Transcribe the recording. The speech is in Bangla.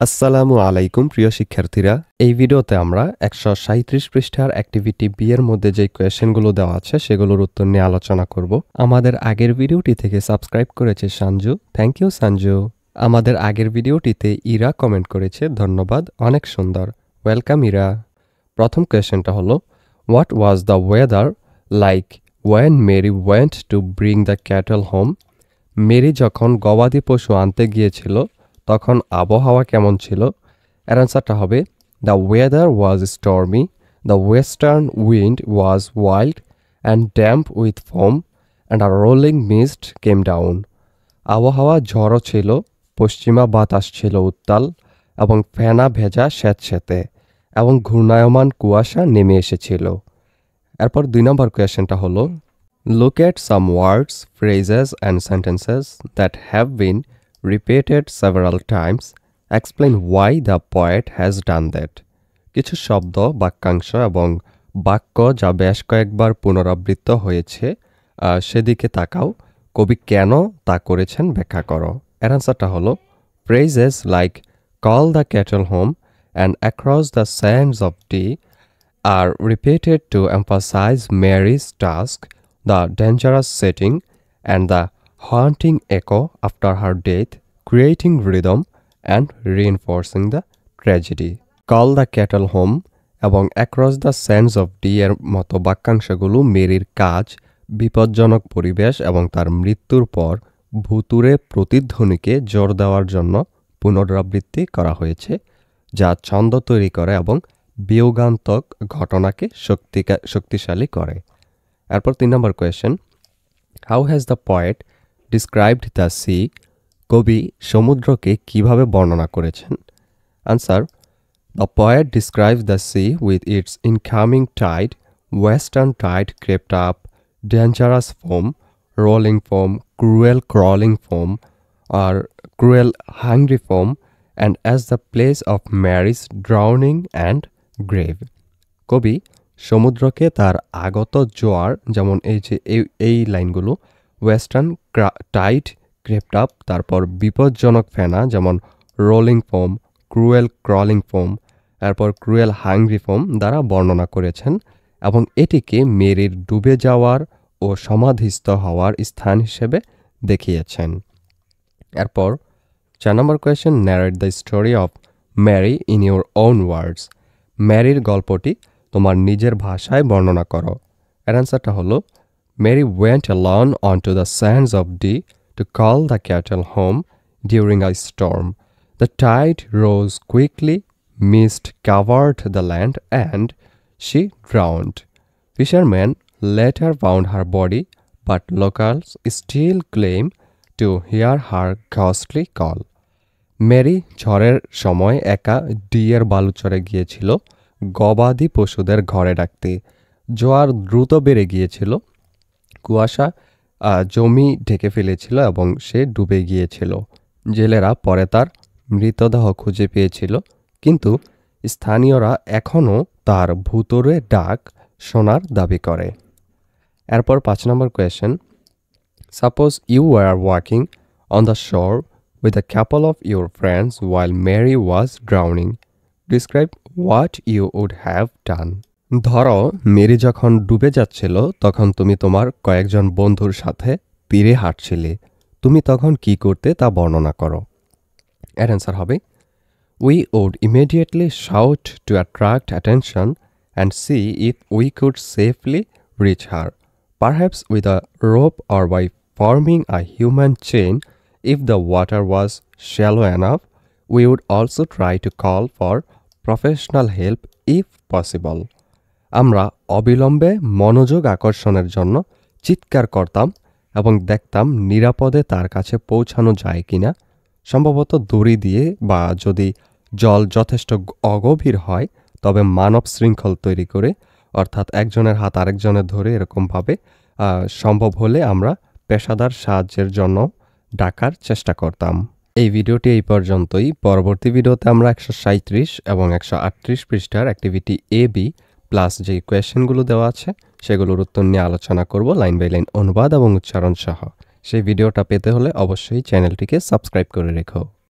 আসসালামু আলাইকুম প্রিয় শিক্ষার্থীরা। এই ভিডিওতে আমরা ১৩৭ পৃষ্ঠার অ্যাক্টিভিটি বি এর মধ্যে যে কোয়েশ্চেনগুলো দেওয়া আছে সেগুলোর উত্তর নিয়ে আলোচনা করব। আমাদের আগের ভিডিওটি থেকে সাবস্ক্রাইব করেছে সঞ্জু। Thank you Sanju. আমাদের আগের ভিডিওটিতে ইরা কমেন্ট করেছে, ধন্যবাদ, অনেক সুন্দর। ওয়েলকাম ইরা। প্রথম কোয়েশ্চেনটা হলো, what was the weather like when Mary went to bring the cattle home? Mary যখন গবাদি পশু আনতে গিয়েছিল তখন আবহাওয়া কেমন ছিল? এর অ্যান্সারটা হবে, the weather was stormy, the western wind was wild and damp with foam and a rolling mist came down. আবহাওয়া ঝড়ো ছিল, পশ্চিমা বাতাস ছিল উত্তাল এবং ফেনা ভেজা স্যাঁতস্যাঁতে এবং ঘূর্ণায়মান কুয়াশা নেমে এসেছিল। এরপর ২ নম্বর কোয়েশ্চেনটা হলো, look at some words, phrases and sentences that have been repeated several times. Explain why the poet has done that. কিছু শব্দ, বাক্যাংশ এবং বাক্য যা বেশ কয়েকবার পুনরাবৃত্ত হয়েছে সেদিকে তাকাও। কবি কেন তা করেছেন ব্যাখ্যা করো। এর অ্যান্সারটা হলো, phrases like call the kettle home and across the sands of tea are repeated to emphasize Mary's task, the dangerous setting, and the haunting echo after her death, creating rhythm and reinforcing the tragedy. Call the kettle home এবং Across the sands of tea এর মতো বাক্যাংশগুলো মেরির কাজ, বিপজ্জনক পরিবেশ এবং তার মৃত্যুর পর ভুতুড়ে প্রতিধ্বনিকে জোর দেওয়ার জন্য পুনরাবৃত্তি করা হয়েছে, যা ছন্দ তৈরি করে এবং বিয়োগান্তক ঘটনাকে শক্তিশালী করে। এরপর ৩ নম্বর question, how has the poet described the sea? কবি সমুদ্রকে কিভাবে বর্ণনা করেছেন? Answer, the poet describes the sea with its incoming tide, western tide crept up, dangerous foam, rolling foam, cruel crawling foam আর cruel hungry foam and as the place of marriage drowning and grave. কবি সমুদ্রকে তার আগত জোয়ার, যেমন এই লাইনগুলো, ওয়েস্টার্ন টাইড ক্রেপ্ট আপ, তারপর বিপজ্জনক ফেনা যেমন rolling foam, cruel crawling foam, এরপর ক্রুয়েল হাংরি ফোম দ্বারা বর্ণনা করেছেন এবং এটিকে মেরির ডুবে যাওয়ার ও সমাধিস্থ হওয়ার স্থান হিসেবে দেখিয়েছেন। এরপর ৪ নম্বর question, narrate the story of Mary in your own words. ম্যারির গল্পটি তোমার নিজের ভাষায় বর্ণনা করো। এর অ্যান্সারটা হলো, Mary went alone on to the sands of Dee to call the cattle home during a storm. The tide rose quickly, mist covered the land and she drowned. Fisherman later found her body, but locals still claim to hear her ghostly call. Mary ঝড়ের সময় একা ডিয়ের বালুচরে গিয়েছিল গবাদি পশুদের ঘরে ডাকতে। জোয়ার দ্রুত বেড়ে গিয়েছিল, কুয়াশা জমি ঢেকে ফেলেছিল এবং সে ডুবে গিয়েছিল। জেলেরা পরে তার মৃতদেহ খুঁজে পেয়েছিল, কিন্তু স্থানীয়রা এখনও তার ভুতুড়ে ডাক শোনার দাবি করে। এরপর ৫ নম্বর question, suppose you were walking on the shore with a couple of your friends while Mary was drowning. Describe what you would have done. ধরো মেরি যখন ডুবে যাচ্ছিল তখন তুমি তোমার কয়েকজন বন্ধুর সাথে তীরে হাঁটছিলে। তুমি তখন কি করতে তা বর্ণনা করো। এর অ্যান্সার হবে, We would immediately shout to attract attention and see if we could safely reach her, perhaps with a rope or by forming a human chain. If the water was shallow enough, we would also try to call for professional help if possible. আমরা অবিলম্বে মনোযোগ আকর্ষণের জন্য চিৎকার করতাম এবং দেখতাম নিরাপদে তার কাছে পৌঁছানো যায় কিনা, সম্ভবত দড়ি দিয়ে, বা যদি জল যথেষ্ট অগভীর হয় তবে মানব শৃঙ্খল তৈরি করে, অর্থাৎ একজনের হাত আরেকজনের ধরে এরকমভাবে সম্ভব হলে আমরা পেশাদার সাহায্যের জন্য ডাকার চেষ্টা করতাম। এই ভিডিওটি এই পর্যন্তই। পরবর্তী ভিডিওতে আমরা ১৩৭ এবং ১৩৮ পৃষ্ঠার অ্যাক্টিভিটি এ বি প্লাস যে কোয়েশ্চেনগুলো দেওয়া আছে সেগুলোর উত্তর নিয়ে আলোচনা করব, লাইন বাই লাইন অনুবাদ এবং উচ্চারণ সহ। সেই ভিডিওটা পেতে হলে অবশ্যই চ্যানেলটিকে সাবস্ক্রাইব করে রেখো।